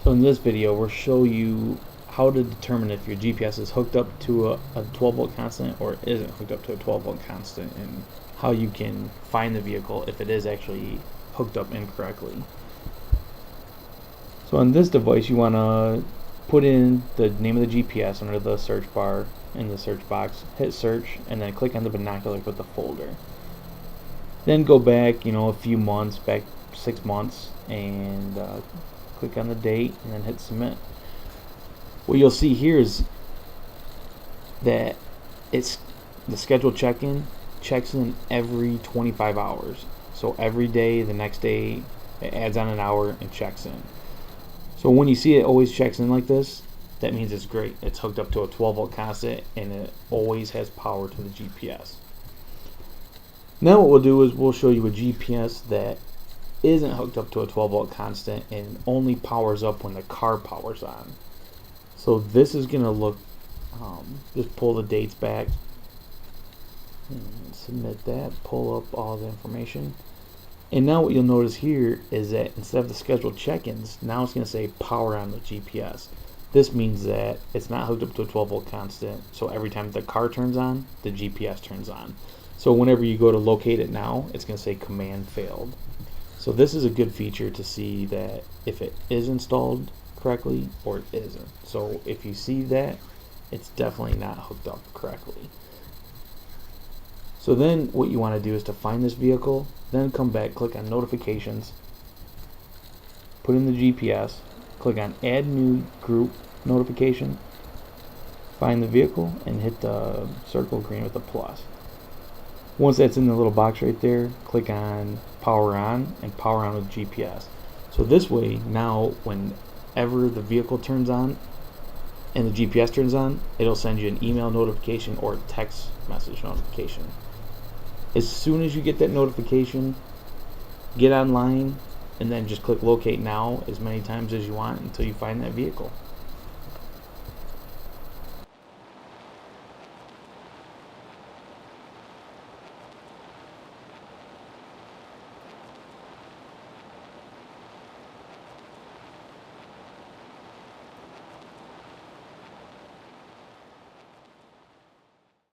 So in this video, we'll show you how to determine if your GPS is hooked up to a 12 volt constant or isn't hooked up to a 12 volt constant, and how you can find the vehicle if it is actually hooked up incorrectly. So on this device, you want to put in the name of the GPS under the search bar in the search box, hit search, and then click on the binoculars with the folder. Then go back, a few months, back 6 months, and click on the date and then hit submit. What you'll see here is that it's the scheduled check-in checks in every 25 hours. So every day, the next day, it adds on an hour and checks in. So when you see it always checks in like this, that means it's great. It's hooked up to a 12 volt constant and it always has power to the GPS. Now what we'll do is we'll show you a GPS that isn't hooked up to a 12 volt constant and only powers up when the car powers on. So this is going to look, just pull the dates back and submit that, pull up all the information. And now what you'll notice here is that instead of the scheduled check-ins, now it's going to say power on the GPS. This means that it's not hooked up to a 12 volt constant, so every time the car turns on, the GPS turns on. So whenever you go to locate it now, it's going to say command failed. So this is a good feature to see that if it is installed correctly or it isn't. So if you see that, it's definitely not hooked up correctly. So then what you want to do is to find this vehicle, then come back, click on notifications, put in the GPS, click on add new group notification, find the vehicle, and hit the circle green with the plus. Once that's in the little box right there, click on power on and power on with GPS. So this way, now whenever the vehicle turns on and the GPS turns on, it'll send you an email notification or a text message notification. As soon as you get that notification, get online and then just click locate now as many times as you want until you find that vehicle.